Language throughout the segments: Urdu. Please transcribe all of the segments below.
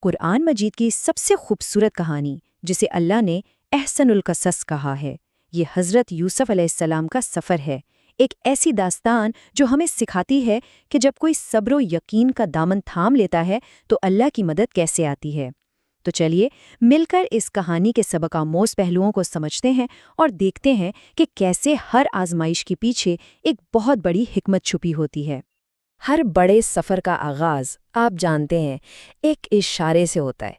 قرآن مجید کی سب سے خوبصورت کہانی جسے اللہ نے احسن القصص کہا ہے، یہ حضرت یوسف علیہ السلام کا سفر ہے، ایک ایسی داستان جو ہمیں سکھاتی ہے کہ جب کوئی صبر و یقین کا دامن تھام لیتا ہے تو اللہ کی مدد کیسے آتی ہے۔ تو چلیے مل کر اس کہانی کے سبق آموز پہلوؤں کو سمجھتے ہیں اور دیکھتے ہیں کہ کیسے ہر آزمائش کے پیچھے ایک بہت بڑی حکمت چھپی ہوتی ہے۔ ہر بڑے سفر کا آغاز آپ جانتے ہیں ایک اشارے سے ہوتا ہے۔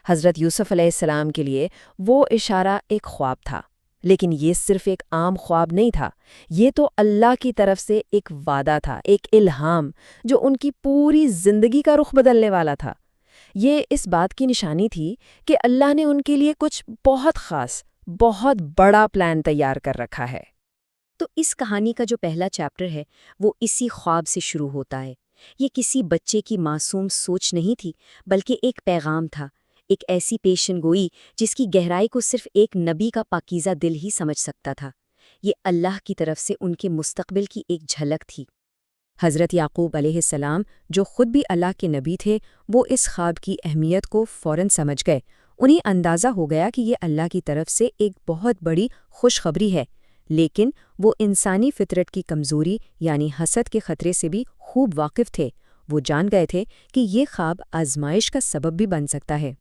حضرت یوسف علیہ السلام کے لیے وہ اشارہ ایک خواب تھا، لیکن یہ صرف ایک عام خواب نہیں تھا، یہ تو اللہ کی طرف سے ایک وعدہ تھا، ایک الہام جو ان کی پوری زندگی کا رخ بدلنے والا تھا۔ یہ اس بات کی نشانی تھی کہ اللہ نے ان کے لیے کچھ بہت خاص، بہت بڑا پلان تیار کر رکھا ہے۔ تو اس کہانی کا جو پہلا چیپٹر ہے وہ اسی خواب سے شروع ہوتا ہے۔ یہ کسی بچے کی معصوم سوچ نہیں تھی، بلکہ ایک پیغام تھا، ایک ایسی پیشن گوئی جس کی گہرائی کو صرف ایک نبی کا پاکیزہ دل ہی سمجھ سکتا تھا۔ یہ اللہ کی طرف سے ان کے مستقبل کی ایک جھلک تھی۔ حضرت یعقوب علیہ السلام جو خود بھی اللہ کے نبی تھے، وہ اس خواب کی اہمیت کو فوراً سمجھ گئے۔ انہیں اندازہ ہو گیا کہ یہ اللہ کی طرف سے ایک بہت بڑی خوشخبری ہے، لیکن وہ انسانی فطرت کی کمزوری یعنی حسد کے خطرے سے بھی خوب واقف تھے۔ وہ جان گئے تھے کہ یہ خواب آزمائش کا سبب بھی بن سکتا ہے۔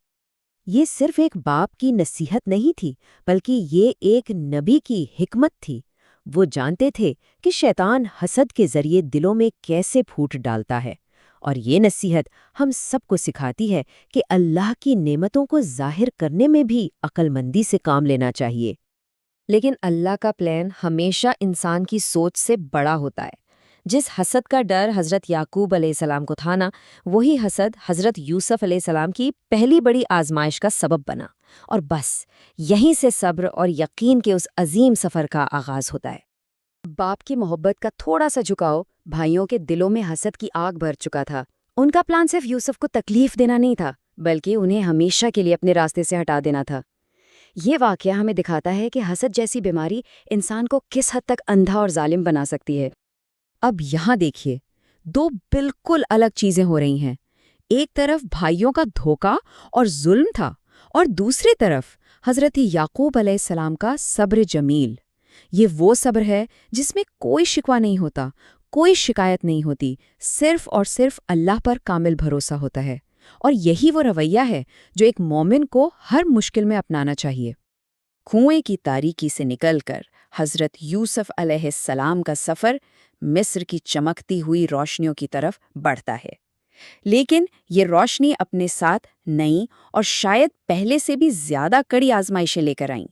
یہ صرف ایک باپ کی نصیحت نہیں تھی، بلکہ یہ ایک نبی کی حکمت تھی۔ وہ جانتے تھے کہ شیطان حسد کے ذریعے دلوں میں کیسے پھوٹ ڈالتا ہے، اور یہ نصیحت ہم سب کو سکھاتی ہے کہ اللہ کی نعمتوں کو ظاہر کرنے میں بھی عقل مندی سے کام لینا چاہیے۔ لیکن اللہ کا پلان ہمیشہ انسان کی سوچ سے بڑا ہوتا ہے۔ جس حسد کا ڈر حضرت یعقوب علیہ السلام کو تھا نا، وہی حسد حضرت یوسف علیہ السلام کی پہلی بڑی آزمائش کا سبب بنا، اور بس یہیں سے صبر اور یقین کے اس عظیم سفر کا آغاز ہوتا ہے۔ باپ کی محبت کا تھوڑا سا جھکاؤ بھائیوں کے دلوں میں حسد کی آگ بھر چکا تھا۔ ان کا پلان صرف یوسف کو تکلیف دینا نہیں تھا، بلکہ انہیں ہمیشہ کے لیے اپنے راستے سے ہٹا دینا تھا۔ یہ واقعہ ہمیں دکھاتا ہے کہ حسد جیسی بیماری انسان کو کس حد تک اندھا اور ظالم بنا سکتی ہے۔ اب یہاں دیکھیے، دو بالکل الگ چیزیں ہو رہی ہیں۔ ایک طرف بھائیوں کا دھوکہ اور ظلم تھا، اور دوسری طرف حضرت یعقوب علیہ السلام کا صبر جمیل۔ یہ وہ صبر ہے جس میں کوئی شکوہ نہیں ہوتا، کوئی شکایت نہیں ہوتی، صرف اور صرف اللہ پر کامل بھروسہ ہوتا ہے۔ اور یہی وہ رویہ ہے جو ایک مومن کو ہر مشکل میں اپنانا چاہیے۔ کنویں کی تاریکی سے نکل کر حضرت یوسف علیہ السلام کا سفر مصر کی چمکتی ہوئی روشنیوں کی طرف بڑھتا ہے، لیکن یہ روشنی اپنے ساتھ نئی اور شاید پہلے سے بھی زیادہ کڑی آزمائشیں لے کر آئیں۔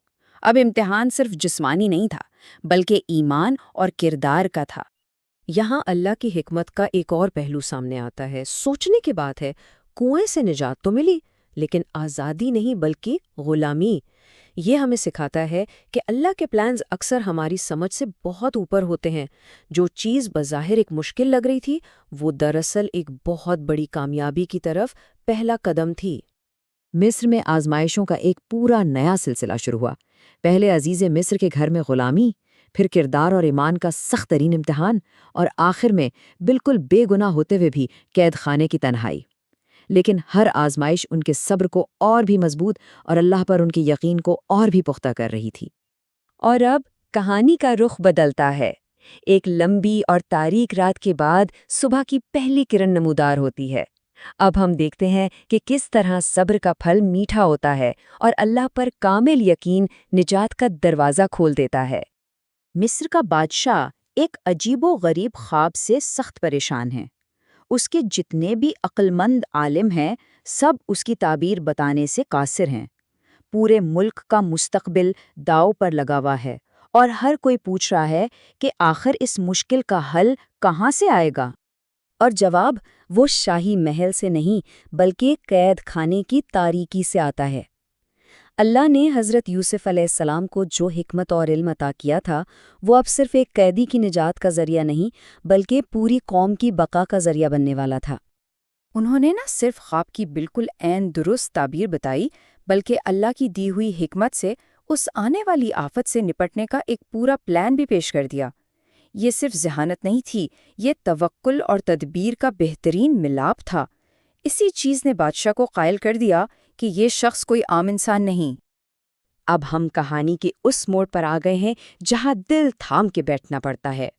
اب امتحان صرف جسمانی نہیں تھا، بلکہ ایمان اور کردار کا تھا۔ یہاں اللہ کی حکمت کا ایک اور پہلو سامنے آتا ہے۔ سوچنے کی بات ہے، کنویں سے نجات تو ملی، لیکن آزادی نہیں بلکہ غلامی۔ یہ ہمیں سکھاتا ہے کہ اللہ کے پلانز اکثر ہماری سمجھ سے بہت اوپر ہوتے ہیں۔ جو چیز بظاہر ایک مشکل لگ رہی تھی، وہ دراصل ایک بہت بڑی کامیابی کی طرف پہلا قدم تھی۔ مصر میں آزمائشوں کا ایک پورا نیا سلسلہ شروع ہوا۔ پہلے عزیز مصر کے گھر میں غلامی، پھر کردار اور ایمان کا سخت ترین امتحان، اور آخر میں بالکل بے گناہ ہوتے ہوئے بھی قید خانے کی تنہائی۔ لیکن ہر آزمائش ان کے صبر کو اور بھی مضبوط اور اللہ پر ان کے یقین کو اور بھی پختہ کر رہی تھی۔ اور اب کہانی کا رخ بدلتا ہے۔ ایک لمبی اور تاریک رات کے بعد صبح کی پہلی کرن نمودار ہوتی ہے۔ اب ہم دیکھتے ہیں کہ کس طرح صبر کا پھل میٹھا ہوتا ہے اور اللہ پر کامل یقین نجات کا دروازہ کھول دیتا ہے۔ مصر کا بادشاہ ایک عجیب و غریب خواب سے سخت پریشان ہے۔ اس کے جتنے بھی عقل مند عالم ہیں، سب اس کی تعبیر بتانے سے قاصر ہیں۔ پورے ملک کا مستقبل داؤ پر لگا ہوا ہے، اور ہر کوئی پوچھ رہا ہے کہ آخر اس مشکل کا حل کہاں سے آئے گا؟ اور جواب وہ شاہی محل سے نہیں بلکہ قید خانے کی تاریکی سے آتا ہے۔ اللہ نے حضرت یوسف علیہ السلام کو جو حکمت اور علم عطا کیا تھا، وہ اب صرف ایک قیدی کی نجات کا ذریعہ نہیں بلکہ پوری قوم کی بقا کا ذریعہ بننے والا تھا۔ انہوں نے نہ صرف خواب کی بالکل عین درست تعبیر بتائی، بلکہ اللہ کی دی ہوئی حکمت سے اس آنے والی آفت سے نپٹنے کا ایک پورا پلان بھی پیش کر دیا۔ یہ صرف ذہانت نہیں تھی، یہ توکل اور تدبیر کا بہترین ملاپ تھا۔ اسی چیز نے بادشاہ کو قائل کر دیا کہ یہ شخص کوئی عام انسان نہیں۔ اب ہم کہانی کے اس موڑ پر آ گئے ہیں جہاں دل تھام کے بیٹھنا پڑتا ہے۔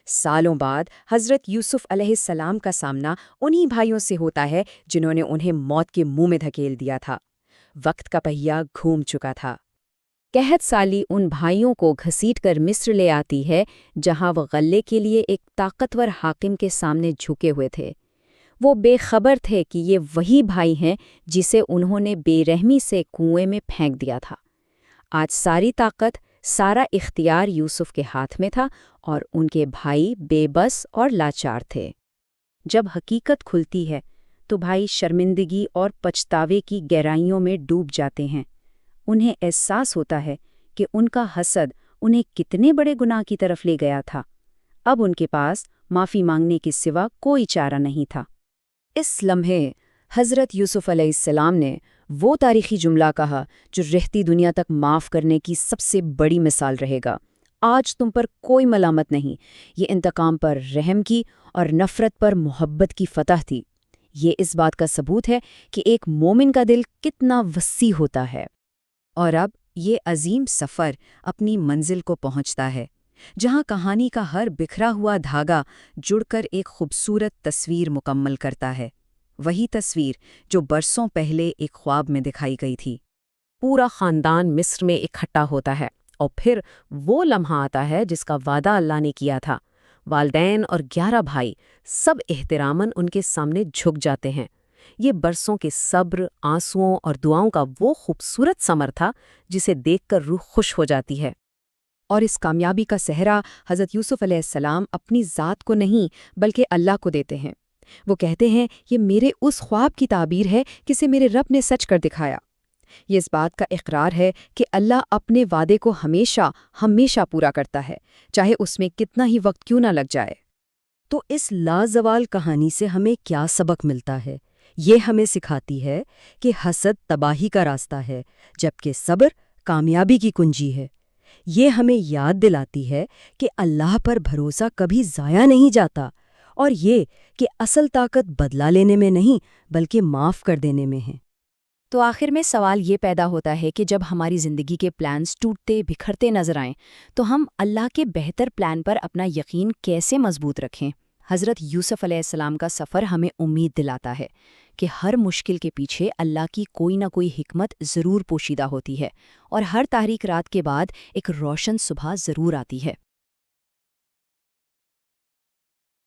سالوں بعد حضرت یوسف علیہ السلام کا سامنا انہی بھائیوں سے ہوتا ہے جنہوں نے انہیں موت کے منہ میں دھکیل دیا تھا۔ وقت کا پہیہ گھوم چکا تھا۔ قحط سالی ان بھائیوں کو گھسیٹ کر مصر لے آتی ہے، جہاں وہ غلے کے لیے ایک طاقتور حاکم کے سامنے جھکے ہوئے تھے۔ وہ بے خبر تھے کہ یہ وہی بھائی ہیں جسے انہوں نے بے رحمی سے کنویں میں پھینک دیا تھا۔ آج ساری طاقت، سارا اختیار یوسف کے ہاتھ میں تھا اور ان کے بھائی بے بس اور لاچار تھے۔ جب حقیقت کھلتی ہے تو بھائی شرمندگی اور پچھتاوے کی گہرائیوں میں ڈوب جاتے ہیں۔ انہیں احساس ہوتا ہے کہ ان کا حسد انہیں کتنے بڑے گناہ کی طرف لے گیا تھا۔ اب ان کے پاس معافی مانگنے کے سوا کوئی چارہ نہیں تھا۔ اس لمحے حضرت یوسف علیہ السلام نے وہ تاریخی جملہ کہا جو رہتی دنیا تک معاف کرنے کی سب سے بڑی مثال رہے گا۔ آج تم پر کوئی ملامت نہیں، یہ انتقام پر رحم کی اور نفرت پر محبت کی فتح تھی۔ یہ اس بات کا ثبوت ہے کہ ایک مومن کا دل کتنا وسیع ہوتا ہے۔ اور اب یہ عظیم سفر اپنی منزل کو پہنچتا ہے، جہاں کہانی کا ہر بکھرا ہوا دھاگا جڑ کر ایک خوبصورت تصویر مکمل کرتا ہے، وہی تصویر جو برسوں پہلے ایک خواب میں دکھائی گئی تھی۔ پورا خاندان مصر میں اکٹھا ہوتا ہے اور پھر وہ لمحہ آتا ہے جس کا وعدہ اللہ نے کیا تھا۔ والدین اور 11 بھائی سب احتراماً ان کے سامنے جھک جاتے ہیں۔ یہ برسوں کے صبر، آنسوؤں اور دعاؤں کا وہ خوبصورت ثمر تھا جسے دیکھ کر روح خوش ہو جاتی ہے۔ اور اس کامیابی کا سہرا حضرت یوسف علیہ السلام اپنی ذات کو نہیں بلکہ اللہ کو دیتے ہیں۔ وہ کہتے ہیں یہ میرے اس خواب کی تعبیر ہے جسے میرے رب نے سچ کر دکھایا۔ یہ اس بات کا اقرار ہے کہ اللہ اپنے وعدے کو ہمیشہ ہمیشہ پورا کرتا ہے، چاہے اس میں کتنا ہی وقت کیوں نہ لگ جائے۔ تو اس لازوال کہانی سے ہمیں کیا سبق ملتا ہے؟ یہ ہمیں سکھاتی ہے کہ حسد تباہی کا راستہ ہے، جبکہ صبر کامیابی کی کنجی ہے۔ یہ ہمیں یاد دلاتی ہے کہ اللہ پر بھروسہ کبھی ضائع نہیں جاتا، اور یہ کہ اصل طاقت بدلہ لینے میں نہیں بلکہ معاف کر دینے میں ہے۔ تو آخر میں سوال یہ پیدا ہوتا ہے کہ جب ہماری زندگی کے پلانز ٹوٹتے بکھرتے نظر آئیں تو ہم اللہ کے بہتر پلان پر اپنا یقین کیسے مضبوط رکھیں؟ حضرت یوسف علیہ السلام کا سفر ہمیں امید دلاتا ہے کہ ہر مشکل کے پیچھے اللہ کی کوئی نہ کوئی حکمت ضرور پوشیدہ ہوتی ہے، اور ہر تاریک رات کے بعد ایک روشن صبح ضرور آتی ہے۔